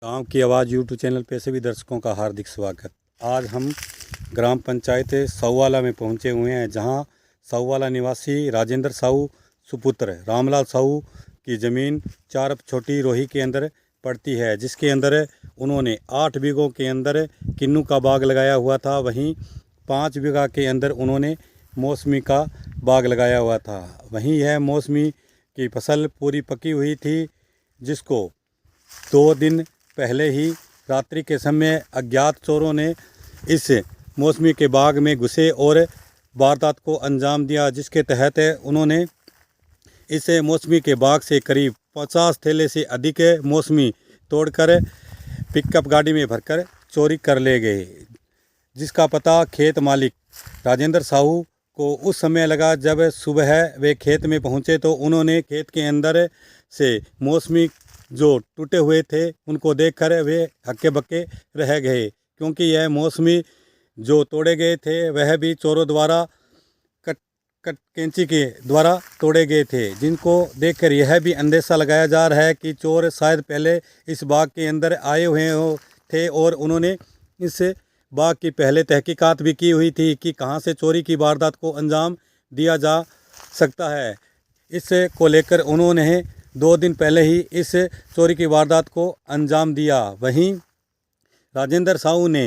गांव की आवाज़ यूट्यूब चैनल पे सभी दर्शकों का हार्दिक स्वागत। आज हम ग्राम पंचायत साहूवाला में पहुंचे हुए हैं, जहां साहूवाला निवासी राजेंद्र साहू सुपुत्र रामलाल साहू की ज़मीन 4 छोटी रोही के अंदर पड़ती है, जिसके अंदर उन्होंने 8 बीघों के अंदर किन्नू का बाग लगाया हुआ था। वहीं 5 बीघा के अंदर उन्होंने मौसमी का बाग लगाया हुआ था। वहीं यह मौसमी की फसल पूरी पकी हुई थी, जिसको 2 दिन पहले ही रात्रि के समय अज्ञात चोरों ने इस मौसमी के बाग में घुसे और वारदात को अंजाम दिया, जिसके तहत उन्होंने इस मौसमी के बाग से करीब 50 थैले से अधिक मौसमी तोड़कर पिकअप गाड़ी में भरकर चोरी कर ले गए, जिसका पता खेत मालिक राजेंद्र साहू को उस समय लगा। जब सुबह वे खेत में पहुंचे तो उन्होंने खेत के अंदर से मौसमी जो टूटे हुए थे उनको देखकर वे हक्के बक्के रह गए, क्योंकि यह मौसमी जो तोड़े गए थे वह भी चोरों द्वारा कैंची के द्वारा तोड़े गए थे, जिनको देखकर यह भी अंदेशा लगाया जा रहा है कि चोर शायद पहले इस बाग के अंदर आए हुए थे और उन्होंने इस बाग की पहले तहकीकात भी की हुई थी कि कहां से चोरी की वारदात को अंजाम दिया जा सकता है। इस को लेकर उन्होंने 2 दिन पहले ही इस चोरी की वारदात को अंजाम दिया। वहीं राजेंद्र साहू ने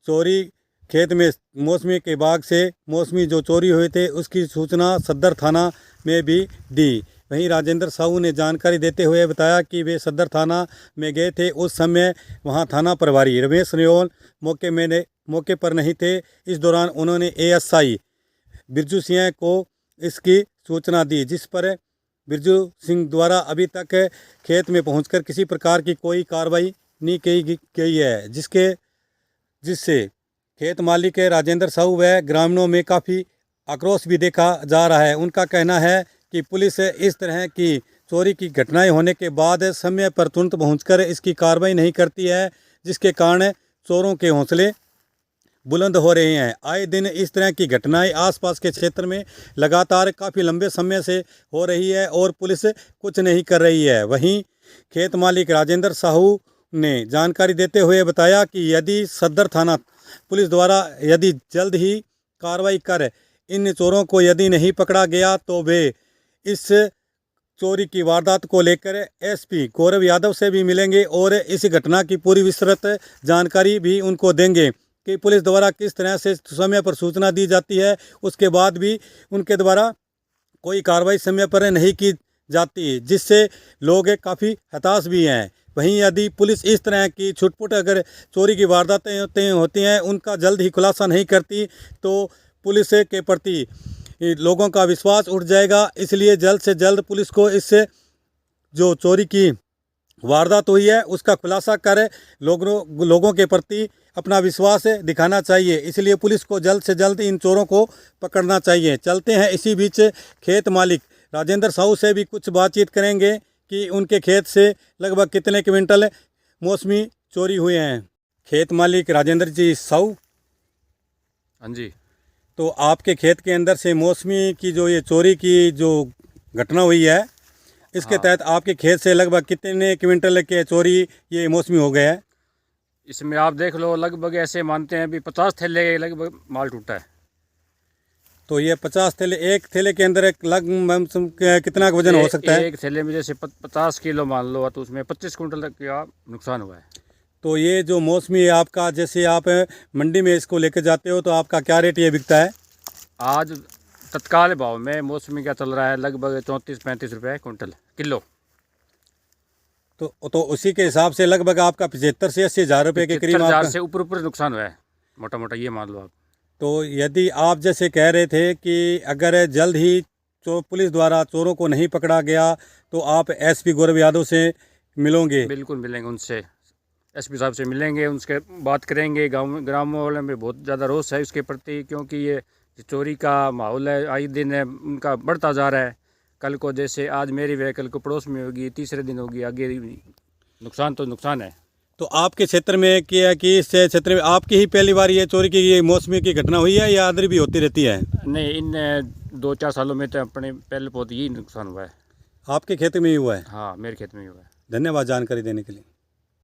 चोरी खेत में मौसमी के बाग से मौसमी जो चोरी हुए थे उसकी सूचना सदर थाना में भी दी। वहीं राजेंद्र साहू ने जानकारी देते हुए बताया कि वे सदर थाना में गए थे। उस समय वहां थाना प्रभारी रमेश नियोल मौके पर नहीं थे। इस दौरान उन्होंने एएसआई बिरजू सिंह को इसकी सूचना दी, जिस पर बिरजू सिंह द्वारा अभी तक खेत में पहुंचकर किसी प्रकार की कोई कार्रवाई नहीं की गई है, जिससे खेत मालिक राजेंद्र साहू व ग्रामीणों में काफ़ी आक्रोश भी देखा जा रहा है। उनका कहना है कि पुलिस इस तरह की चोरी की घटनाएं होने के बाद समय पर तुरंत पहुंचकर इसकी कार्रवाई नहीं करती है, जिसके कारण चोरों के हौसले बुलंद हो रहे हैं। आए दिन इस तरह की घटनाएं आसपास के क्षेत्र में लगातार काफ़ी लंबे समय से हो रही है और पुलिस कुछ नहीं कर रही है। वहीं खेत मालिक राजेंद्र साहू ने जानकारी देते हुए बताया कि यदि सदर थाना पुलिस द्वारा यदि जल्द ही कार्रवाई कर इन चोरों को यदि नहीं पकड़ा गया तो वे इस चोरी की वारदात को लेकर एसपी गौरव यादव से भी मिलेंगे और इस घटना की पूरी विस्तृत जानकारी भी उनको देंगे कि पुलिस द्वारा किस तरह से समय पर सूचना दी जाती है, उसके बाद भी उनके द्वारा कोई कार्रवाई समय पर नहीं की जाती, जिससे लोग काफ़ी हताश भी हैं। वहीं यदि पुलिस इस तरह की छुटपुट अगर चोरी की वारदातें होती हैं उनका जल्द ही खुलासा नहीं करती तो पुलिस के प्रति लोगों का विश्वास उठ जाएगा। इसलिए जल्द से जल्द पुलिस को इससे जो चोरी की वारदात हुई है उसका खुलासा कर लोगों के प्रति अपना विश्वास दिखाना चाहिए। इसलिए पुलिस को जल्द से जल्द इन चोरों को पकड़ना चाहिए। चलते हैं इसी बीच खेत मालिक राजेंद्र साहू से भी कुछ बातचीत करेंगे कि उनके खेत से लगभग कितने क्विंटल मौसमी चोरी हुए हैं। खेत मालिक राजेंद्र जी साहू, हाँ जी, तो आपके खेत के अंदर से मौसमी की जो ये चोरी की जो घटना हुई है इसके तहत आपके खेत से लगभग कितने क्विंटल के चोरी ये मौसमी हो गया है? इसमें आप देख लो लगभग ऐसे मानते हैं भी 50 थैले लगभग माल टूटा है। तो ये 50 थैले, एक थैले के अंदर लगभग कितना वजन हो सकता है? एक थैले में जैसे 50 किलो मान लो तो उसमें 25 कुंटल तक का नुकसान हुआ है। तो ये जो मौसमी है आपका, जैसे आप मंडी में इसको लेकर जाते हो तो आपका क्या रेट ये बिकता है? आज तत्काल भाव में मौसमी क्या चल रहा है लगभग 34-35 रुपये कुंटल किलो। तो उसी के हिसाब से लगभग आपका 75 से 80 हज़ार रुपये के करीब आपका से ऊपर नुकसान हुआ है, मोटा मोटा ये मान लो आप। तो यदि आप जैसे कह रहे थे कि अगर जल्द ही पुलिस द्वारा चोरों को नहीं पकड़ा गया तो आप एसपी गौरव यादव से मिलोगे? बिल्कुल मिलेंगे, उनसे एसपी साहब से मिलेंगे, उनसे बात करेंगे। ग्राम वाले में बहुत ज़्यादा रोष है इसके प्रति, क्योंकि ये चोरी का माहौल है आए दिन है उनका बढ़ता जा रहा है। कल को जैसे आज मेरी व्हीकल को पड़ोस में होगी, तीसरे दिन होगी, आगे नुकसान तो नुकसान है। तो आपके क्षेत्र में क्या कि इस क्षेत्र में आपकी ही पहली बार ये चोरी की ये मौसमी की घटना हुई है या अंदर भी होती रहती है? नहीं, इन 2-4 सालों में तो अपने पहले बहुत ही नुकसान हुआ है। आपके खेत में ही हुआ है? हाँ, मेरे खेत में ही हुआ है। धन्यवाद जानकारी देने के लिए।